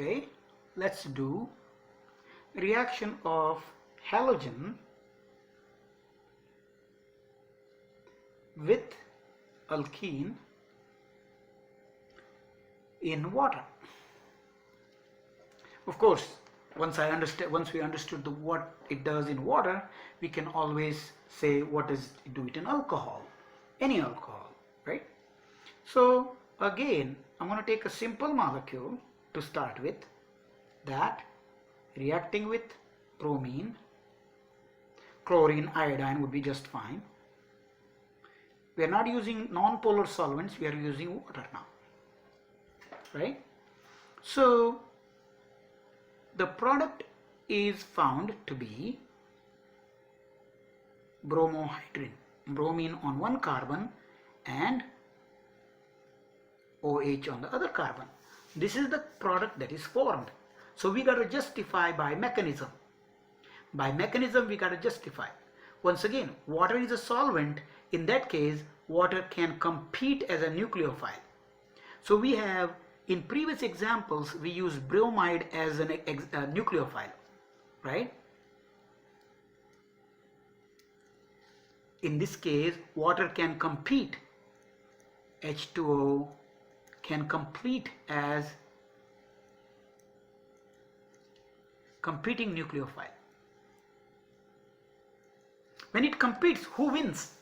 Okay, let's do reaction of halogen with alkene in water. Of course, once we understood what it does in water, we can always say what does it do it in alcohol, any alcohol, right? So again, I'm going to take a simple molecule to start with, that reacting with bromine, chlorine, iodine would be just fine. We are not using non-polar solvents, we are using water now, right? So the product is found to be bromohydrin, bromine on one carbon and OH on the other carbon. This is the product that is formed. So we got to justify by mechanism. By mechanism we got to justify. Once again, water is a solvent. In that case, water can compete as a nucleophile. So we have, in previous examples, we use bromide as a nucleophile, right? In this case, water can compete, H2O can complete as competing nucleophile. When it competes, who wins?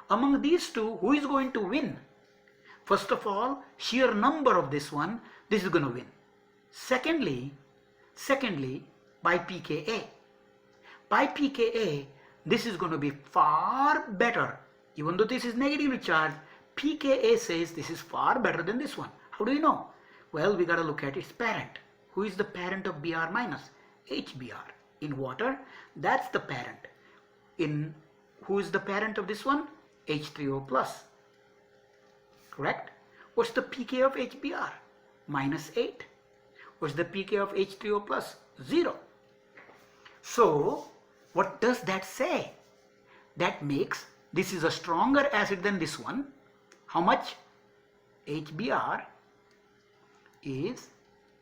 Among these two, who is going to win? First of all, sheer number of this one, this is going to win. Secondly, by pKa. By pKa, this is going to be far better. Even though this is negatively charged, pKa says this is far better than this one. How do you know? Well, we got to look at its parent. Who is the parent of Br minus? HBr. In water, that's the parent. Who is the parent of this one? H3O plus. Correct? What's the pK of HBr? Minus 8. What's the pK of H3O plus? 0. So, what does that say? That makes this is a stronger acid than this one. How much? HBr is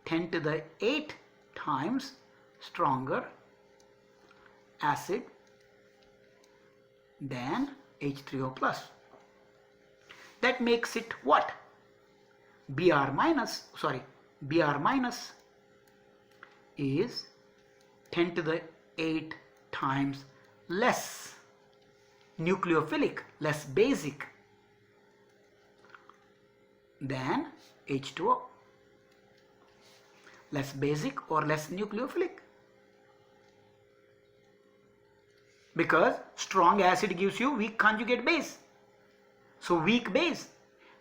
10 to the 8 times stronger acid than H3O plus. That makes it what? Br minus is 10 to the 8 times less nucleophilic, less basic than H2O. Less basic or less nucleophilic. Because strong acid gives you weak conjugate base. So weak base,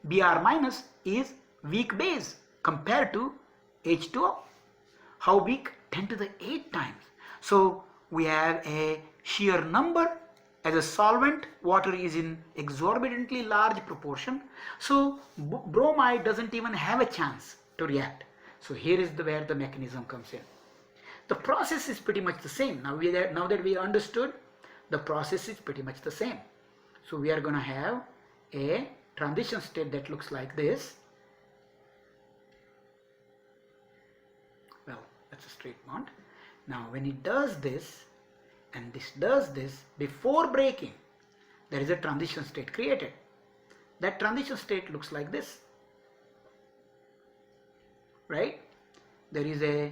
Br minus is weak base compared to H2O. How weak? 10 to the 8 times. So we have a sheer number. As a solvent, water is in exorbitantly large proportion. So bromide doesn't even have a chance to react. So here is where the mechanism comes in. The process is pretty much the same. Now that we understood, the process is pretty much the same. So we are going to have a transition state that looks like this. Well, that's a straight bond. Now when it does this and this does this, before breaking, there is a transition state created. That transition state looks like this, right? There is a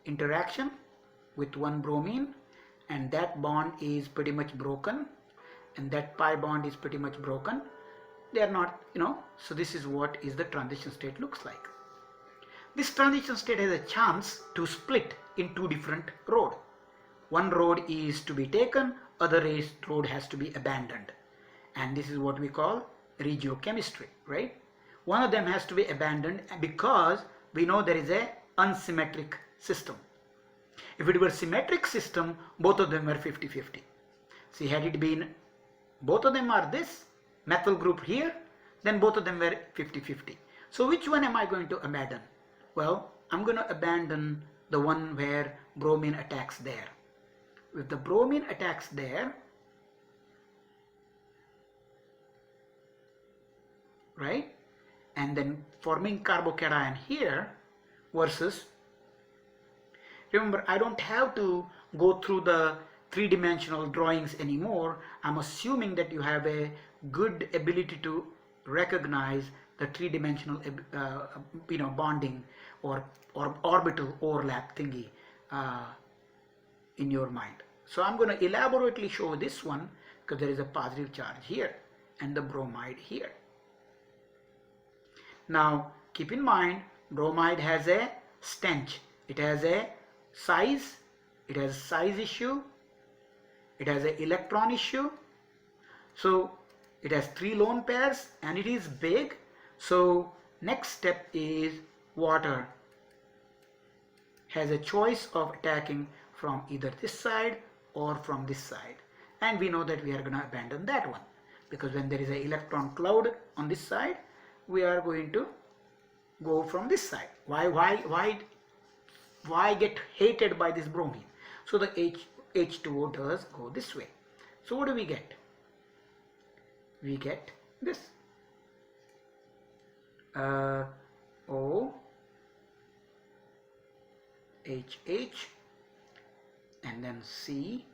interaction with one bromine and that bond is pretty much broken and that pi bond is pretty much broken. They are not, so this is what is the transition state looks like. This transition state has a chance to split in two different roads. One road is to be taken, other road has to be abandoned. And this is what we call regiochemistry, right? One of them has to be abandoned because we know there is a unsymmetric system. If it were symmetric system, both of them were 50-50. See, had it been both of them are this methyl group here, then both of them were 50-50. So which one am I going to abandon? Well, I'm going to abandon the one where bromine attacks there. If the bromine attacks there, right, and then forming carbocation here, versus, remember, I don't have to go through the three-dimensional drawings anymore. I'm assuming that you have a good ability to recognize the three-dimensional bonding or orbital overlap thingy in your mind. So I'm going to elaborately show this one because there is a positive charge here and the bromide here. Now keep in mind, bromide has a stench. It has a size. It has a size issue. It has an electron issue. So it has 3 lone pairs and it is big. So next step is water has a choice of attacking from either this side or from this side. And we know that we are going to abandon that one because when there is an electron cloud on this side, we are going to go from this side. Why get hated by this bromine? So the H2O does go this way. So what do we get? We get this. O, H, and then C,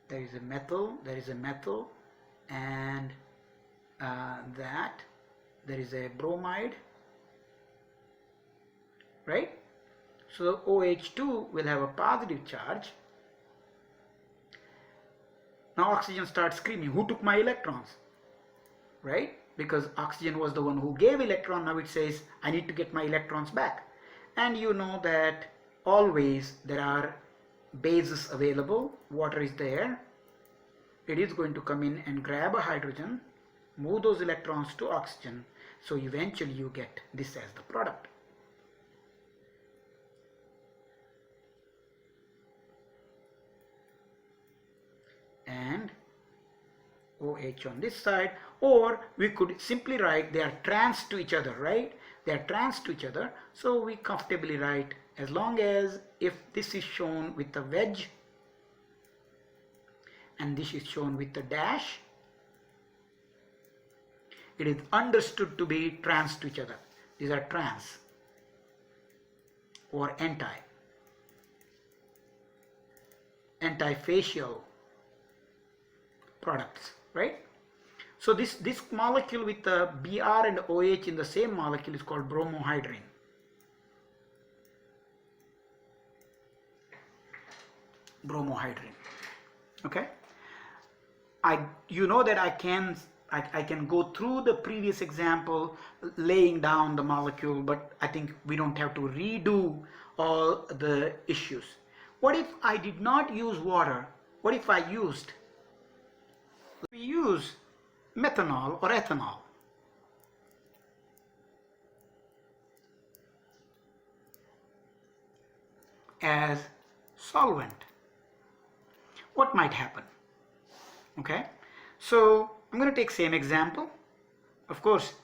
there is a methyl, and that, there is a bromide, right? So OH2 will have a positive charge. Now oxygen starts screaming, who took my electrons? Right? Because oxygen was the one who gave electron. Now it says, I need to get my electrons back. And you know that always there are bases available. Water is there. It is going to come in and grab a hydrogen, move those electrons to oxygen. So eventually you get this as the product. And OH on this side, or we could simply write they are trans to each other, right? They are trans to each other, so we comfortably write, as long as if this is shown with a wedge and this is shown with a dash, it is understood to be trans to each other. These are trans or antifacial products, right? So this molecule with the Br and OH in the same molecule is called bromohydrin. Okay. You know that I can go through the previous example laying down the molecule, but I think we don't have to redo all the issues. What if I did not use water? What if I used, we use methanol or ethanol? As solvent. What might happen? Okay, so I'm going to take same example. Of course,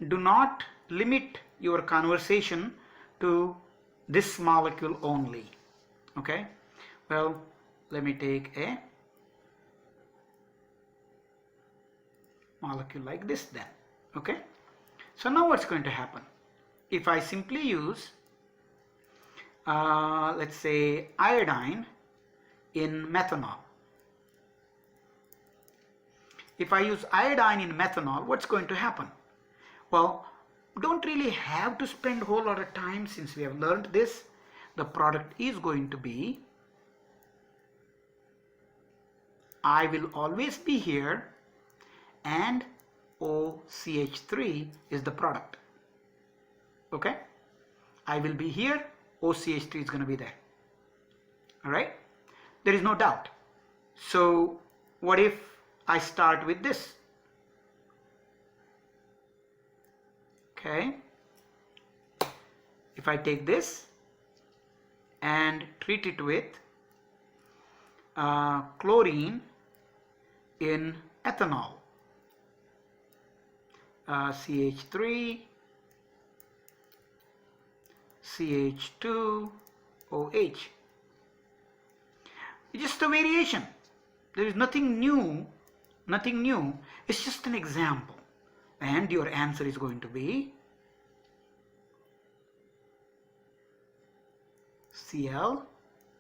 do not limit your conversation to this molecule only. Okay, well, let me take a molecule like this then. Okay, so now what's going to happen? If I simply use let's say iodine in methanol. If I use iodine in methanol, what's going to happen? Well, don't really have to spend a whole lot of time since we have learned this. The product is going to be, I will always be here and OCH3 is the product. Okay? I will be here, OCH3 is going to be there. Alright? There is no doubt. So what if I start with this? Okay. If I take this and treat it with chlorine in ethanol, CH3, CH2, OH. It's just a variation. There is nothing new. Nothing new. It's just an example. And your answer is going to be Cl,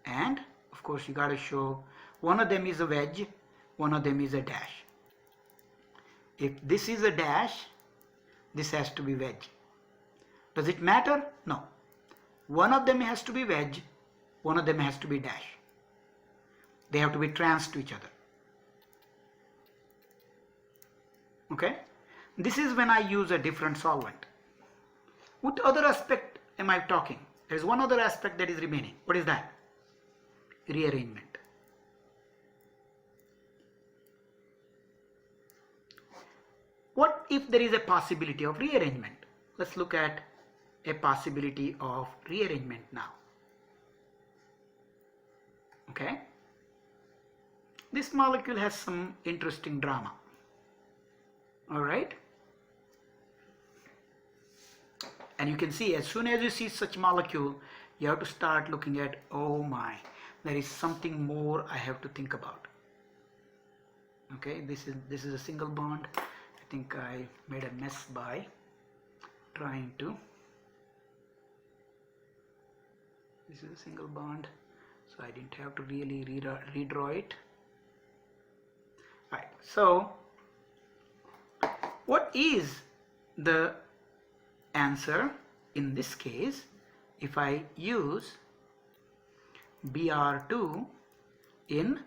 and of course you got to show one of them is a wedge, one of them is a dash. If this is a dash, this has to be wedge. Does it matter? No. One of them has to be wedge, one of them has to be dash. They have to be trans to each other. Okay? This is when I use a different solvent. What other aspect am I talking? There is one other aspect that is remaining. What is that? Rearrangement. What if there is a possibility of rearrangement? Let's look at a possibility of rearrangement now. Okay? This molecule has some interesting drama. Alright? And you can see, as soon as you see such molecule, you have to start looking at, oh my, there is something more I have to think about. Okay, this is a single bond. I think I made a mess by trying to. This is a single bond, so I didn't have to really redraw it. Right, so what is the answer in this case if I use Br2 in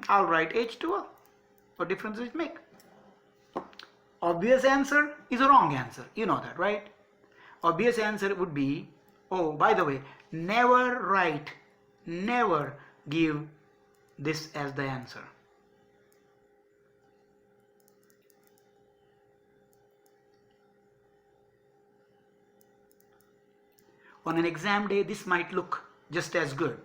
I'll write H2O. What difference does it make? Obvious answer is a wrong answer. You know that, right? Obvious answer would be, oh, by the way, never give this as the answer. On an exam day, this might look just as good.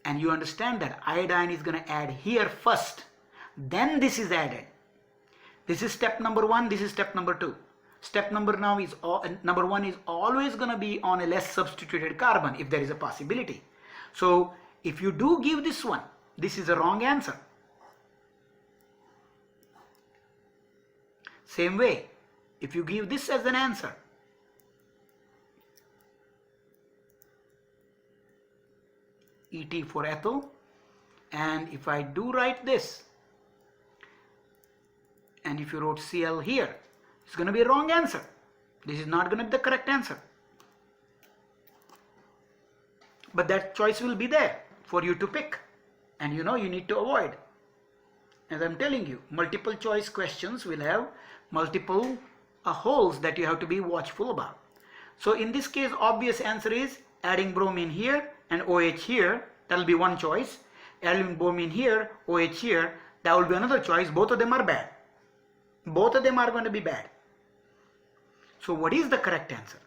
And you understand that iodine is going to add here first, then this is added. This is step number 1, this is step number 2. Step number number 1 is always going to be on a less substituted carbon if there is a possibility. So if you do give this one, this is a wrong answer. Same way, if you give this as an answer, Et for ethyl, and if I do write this, and if you wrote Cl here, it's going to be a wrong answer. This is not going to be the correct answer. But that choice will be there for you to pick, and you know you need to avoid. As I'm telling you, multiple choice questions will have multiple holes that you have to be watchful about. So in this case, obvious answer is adding bromine here and OH here. That will be one choice. Adding bromine here, OH here, that will be another choice. Both of them are bad. Both of them are going to be bad. So what is the correct answer?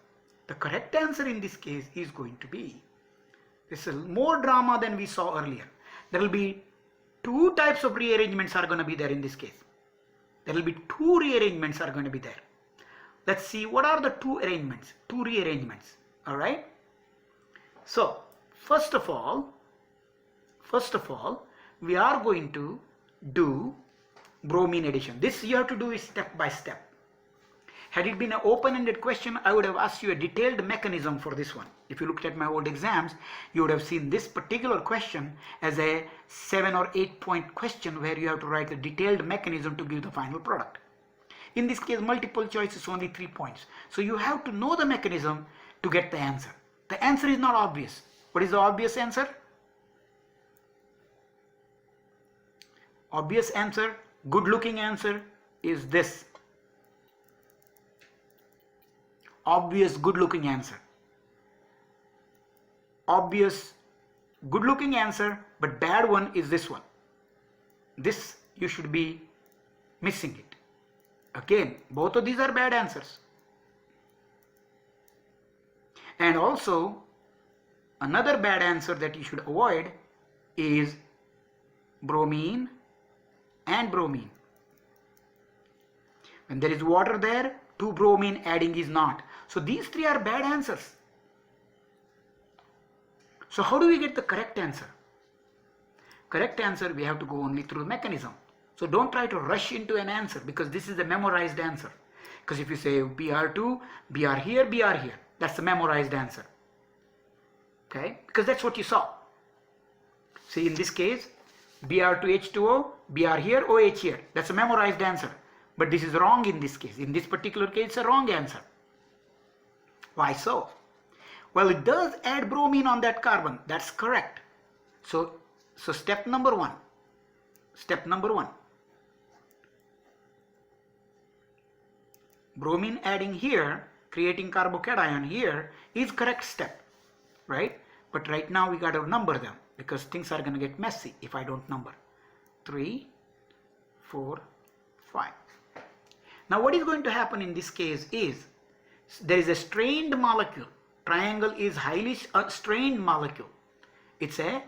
The correct answer in this case is going to be, this is more drama than we saw earlier. There will be two types of rearrangements are going to be there in this case. There will be two rearrangements are going to be there. Let's see what are the two rearrangements. All right. So first of all, we are going to do bromine addition. This you have to do is step by step. Had it been an open-ended question, I would have asked you a detailed mechanism for this one. If you looked at my old exams, you would have seen this particular question as a 7 or 8 point question where you have to write a detailed mechanism to give the final product. In this case, multiple choice is only 3 points. So you have to know the mechanism to get the answer. The answer is not obvious. What is the obvious answer? Obvious answer, good looking answer is this. Obvious good looking answer. Obvious good looking answer, but bad one is this one. This you should be missing it. Again, both of these are bad answers. And also, another bad answer that you should avoid is bromine and bromine. When there is water there, to bromine adding is not. So these three are bad answers. So how do we get the correct answer? Correct answer, we have to go only through mechanism. So don't try to rush into an answer because this is a memorized answer. Because if you say Br2, Br here, Br here, that's the memorized answer. Okay, because that's what you saw. See, in this case, Br2H2O, Br here, OH here. That's a memorized answer. But this is wrong in this case. In this particular case, it's a wrong answer. Why so? Well, it does add bromine on that carbon. That's correct. So step number one. Step number one. Bromine adding here, creating carbocation here is correct step, right? But right now we got to number them because things are going to get messy if I don't number. 3, 4, 5. Now what is going to happen in this case is there is a strained molecule. Triangle is highly strained molecule. It's a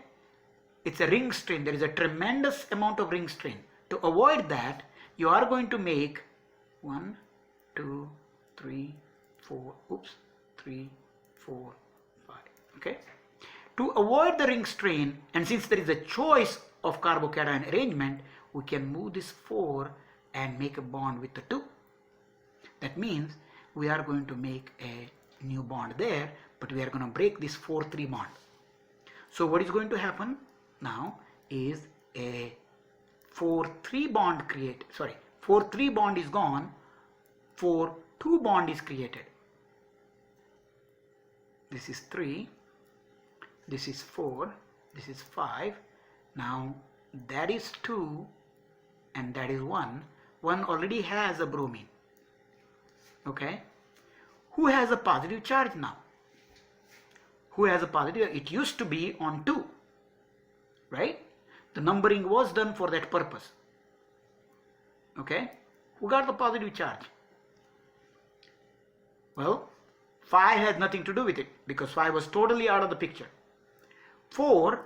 ring strain. There is a tremendous amount of ring strain. To avoid that, you are going to make 1, 2, 3, 4, 3, 4, 5. Okay. To avoid the ring strain, and since there is a choice of carbocation arrangement, we can move this 4 and make a bond with the 2. That means we are going to make a new bond there, but we are going to break this 4-3 bond. So what is going to happen now is a 4-3 bond created. Sorry, 4-3 bond is gone, 4-2 bond is created. This is 3, this is 4, this is 5. Now that is 2 and that is 1. 1 already has a bromine. Okay. Who has a positive charge now? Who has a positive? It used to be on 2, right? The numbering was done for that purpose. Okay. Who got the positive charge? Well, 5 has nothing to do with it because 5 was totally out of the picture. 4,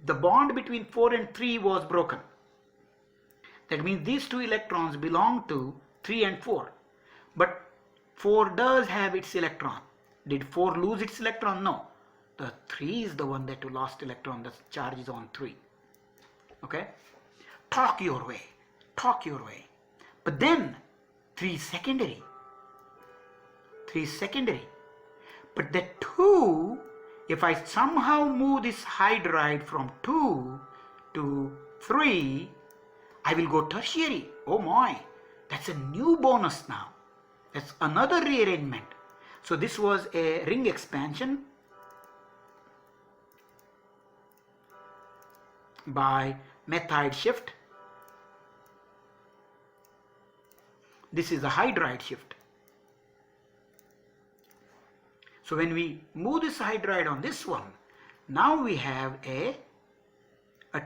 the bond between 4 and 3 was broken. That means these 2 electrons belong to 3 and 4. But 4 does have its electron. Did 4 lose its electron? No. The 3 is the one that lost electron. The charge is on 3. Okay? Talk your way. Talk your way. But then 3 is secondary. 3 is secondary. But the 2, if I somehow move this hydride from 2 to 3, I will go tertiary. Oh my, that's a new bonus now. That's another rearrangement. So this was a ring expansion by methide shift. This is a hydride shift. So when we move this hydride on this one, now we have a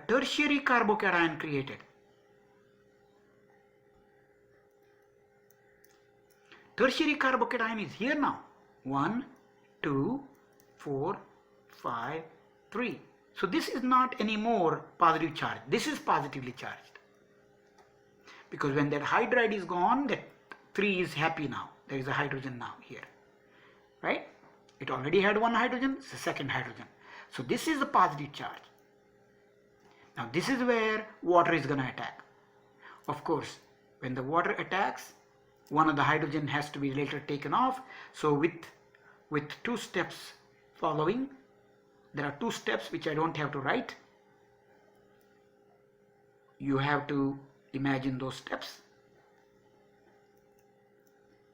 tertiary carbocation created. Tertiary carbocation is here now. 1, 2, 4, 5, 3. So this is not anymore positive charge. This is positively charged. Because when that hydride is gone, that 3 is happy now. There is a hydrogen now here. Right? It already had one hydrogen, it's the second hydrogen. So this is the positive charge. Now this is where water is going to attack. Of course, when the water attacks, one of the hydrogen has to be later taken off. So with 2 steps following, there are 2 steps which I don't have to write. You have to imagine those steps.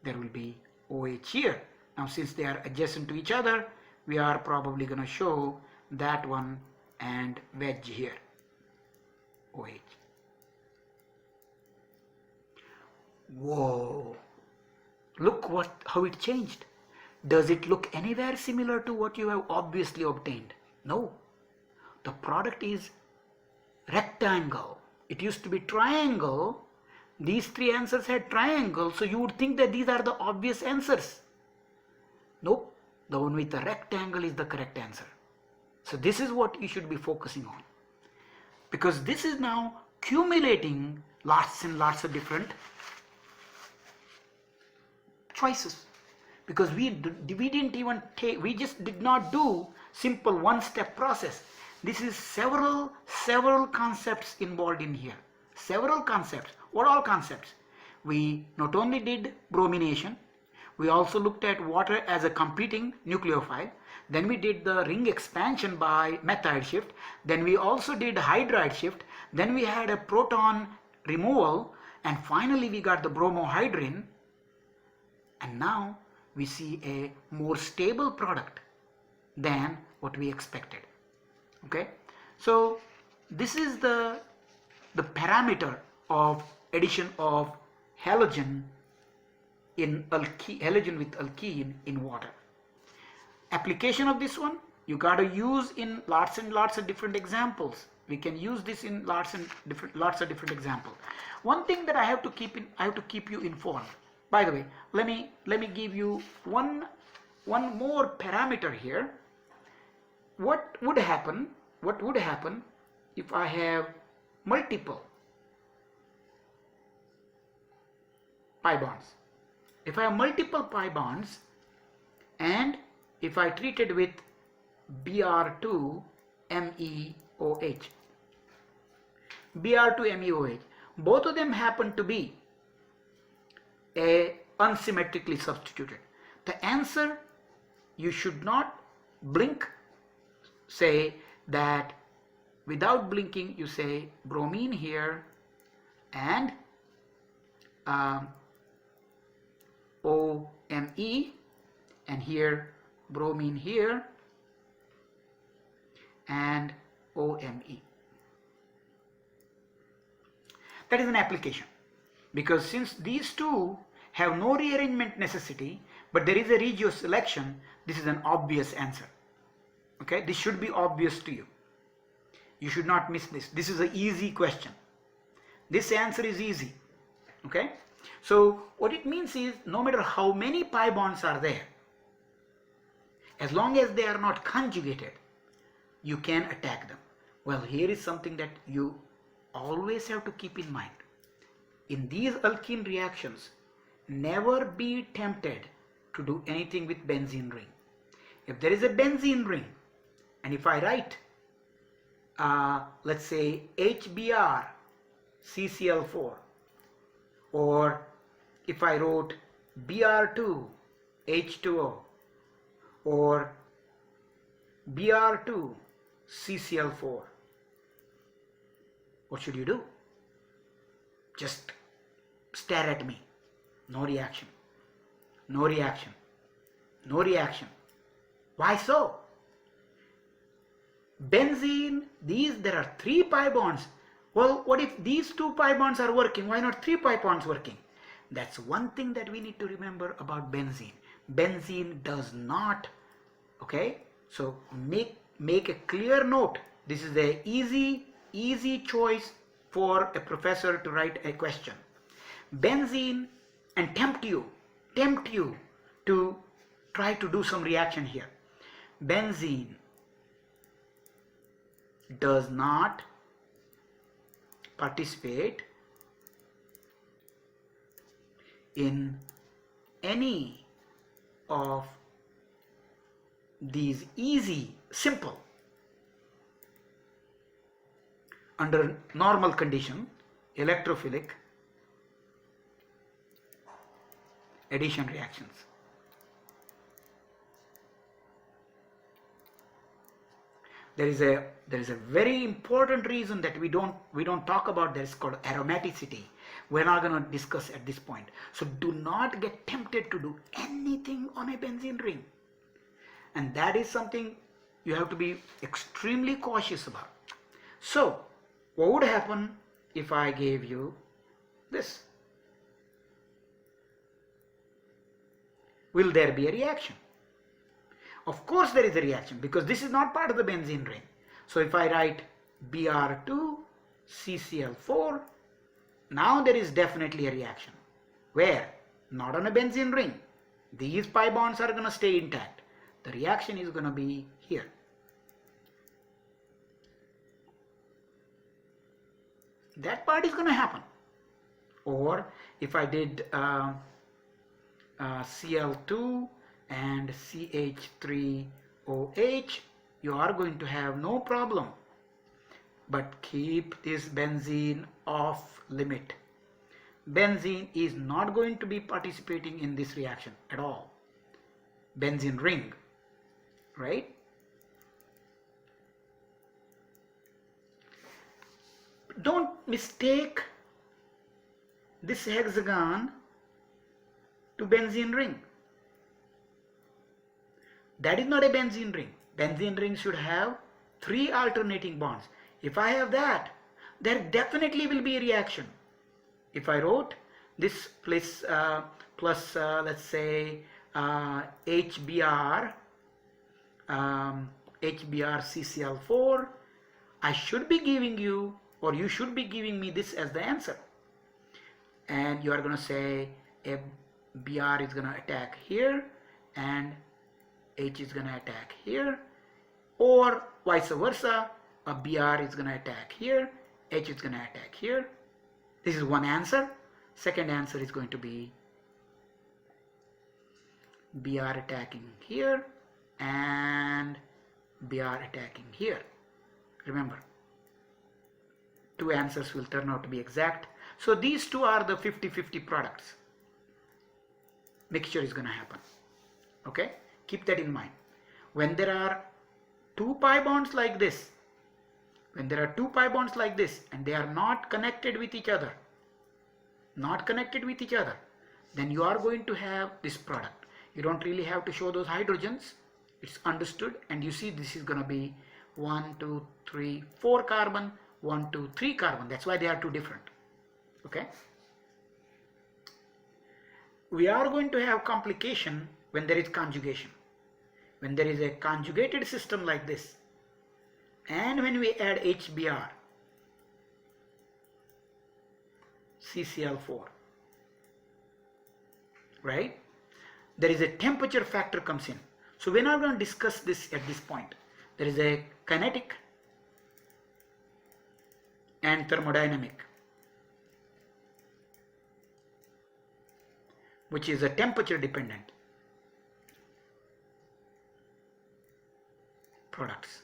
There will be OH here. Now since they are adjacent to each other, we are probably going to show that one and wedge here, OH. Whoa, look how it changed. Does it look anywhere similar to what you have obviously obtained? No, the product is rectangle. It used to be triangle. These 3 answers had triangle, so you would think that these are the obvious answers. Nope, the one with the rectangle is the correct answer. So this is what you should be focusing on, because this is now accumulating lots and lots of different choices, because we didn't even take, we just did not do simple 1-step process. This is several concepts involved in here. Several concepts. What all concepts? we not only did bromination, we also looked at water as a competing nucleophile. Then we did the ring expansion by methyl shift. Then we also did hydride shift. Then we had a proton removal. And finally we got the bromohydrin. And now we see a more stable product than what we expected. Okay. So this is the parameter of addition of halogen halogen with alkene in water. Application of this one, you got to use in lots and lots of different examples. We can use this in lots of different examples. One thing that I have to keep you informed. By the way, let me give you one more parameter here. What would happen if I have multiple pi bonds? If I have multiple pi bonds and if I treat it with Br2 MEOH, both of them happen to be unsymmetrically substituted. The answer, you should not blink. Say that without blinking, you say bromine here and OMe, and here bromine here and OMe. That is an application, because since these two have no rearrangement necessity, but there is a regio selection, this is an obvious answer. Okay, this should be obvious to you. You should not miss this. This is an easy question. This answer is easy. Okay, so what it means is, no matter how many pi bonds are there, as long as they are not conjugated, you can attack them. Well, here is something that you always have to keep in mind. In these alkene reactions, never be tempted to do anything with benzene ring. If there is a benzene ring, and if I write, let's say HBr CCl4, or if I wrote Br2 H2O, or Br2 CCl4, what should you do? Just stare at me. No reaction. No reaction. No reaction. Why so? Benzene, there are 3 pi bonds. Well, what if these 2 pi bonds are working? Why not 3 pi bonds working? That's one thing that we need to remember about benzene. Benzene does not, okay? So make a clear note. This is a easy choice for a professor to write a question. Benzene, and tempt you to try to do some reaction here. Benzene does not participate in any of these simple, under normal condition, electrophilic addition reactions. There is a very important reason that we don't talk about. That is called aromaticity. We're not going to discuss at this point. So do not get tempted to do anything on a benzene ring, and that is something you have to be extremely cautious about. So what would happen if I gave you this? Will there be a reaction? Of course there is a reaction, because this is not part of the benzene ring. So if I write Br2 CCl4, now there is definitely a reaction. Where? Not on a benzene ring. These pi bonds are going to stay intact. The reaction is going to be here. That part is going to happen. Or if I did Cl2 and CH3OH, you are going to have no problem. But keep this benzene off limit. benzene is not going to be participating in this reaction at all. Benzene ring, right? Don't mistake this hexagon to benzene ring. That is not a benzene ring. Benzene ring should have 3 alternating bonds. If I have that, there definitely will be a reaction. If I wrote this plus let's say HBr HBrCCl4, I should be giving you, or you should be giving me this as the answer. And you are going to say a Br is going to attack here and H is going to attack here, or vice versa, a Br is going to attack here, H is going to attack here. This is one answer. Second answer is going to be Br attacking here and Br attacking here. Remember, 2 answers will turn out to be exact. So these 2 are the 50-50 products. Mixture is going to happen. Okay? Keep that in mind. When there are 2 pi bonds like this, and they are not connected with each other, then you are going to have this product. You don't really have to show those hydrogens. It's understood, and you see this is going to be 1, 2, 3, 4 carbon, 1, 2, 3 carbon. That's why they are 2 different. Okay? We are going to have complication when there is conjugation. When there is a conjugated system like this, and when we add HBr, CCl4, right? There is a temperature factor comes in. So we're not going to discuss this at this point. There is a kinetic and thermodynamic, which is a temperature dependent products.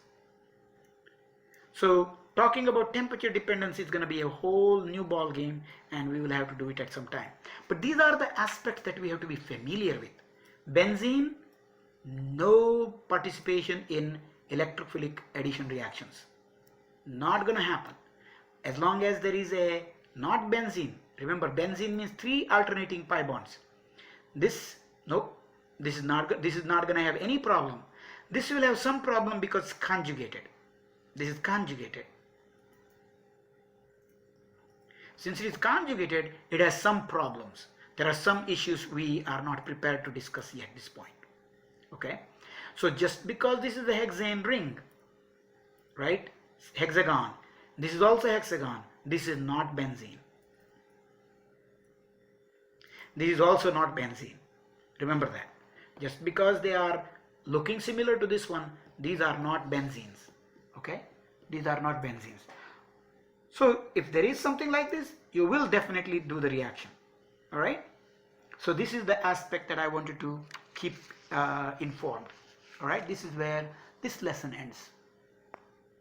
So talking about temperature dependence is going to be a whole new ball game, and we will have to do it at some time. But these are the aspects that we have to be familiar with. Benzene, no participation in electrophilic addition reactions. Not going to happen. As long as there is a not benzene. Remember, benzene means 3 alternating pi bonds. This, nope, this is not going to have any problem. This will have some problem because it's conjugated. This is conjugated. Since it is conjugated, it has some problems. There are some issues we are not prepared to discuss yet at this point. Okay? So just because this is a hexane ring, right? Hexagon. This is also hexagon. This is not benzene. This is also not benzene. Remember that. Just because they are looking similar to this one, these are not benzenes. Okay? These are not benzenes. So if there is something like this, you will definitely do the reaction. Alright? So this is the aspect that I wanted to keep informed. Alright? This is where this lesson ends.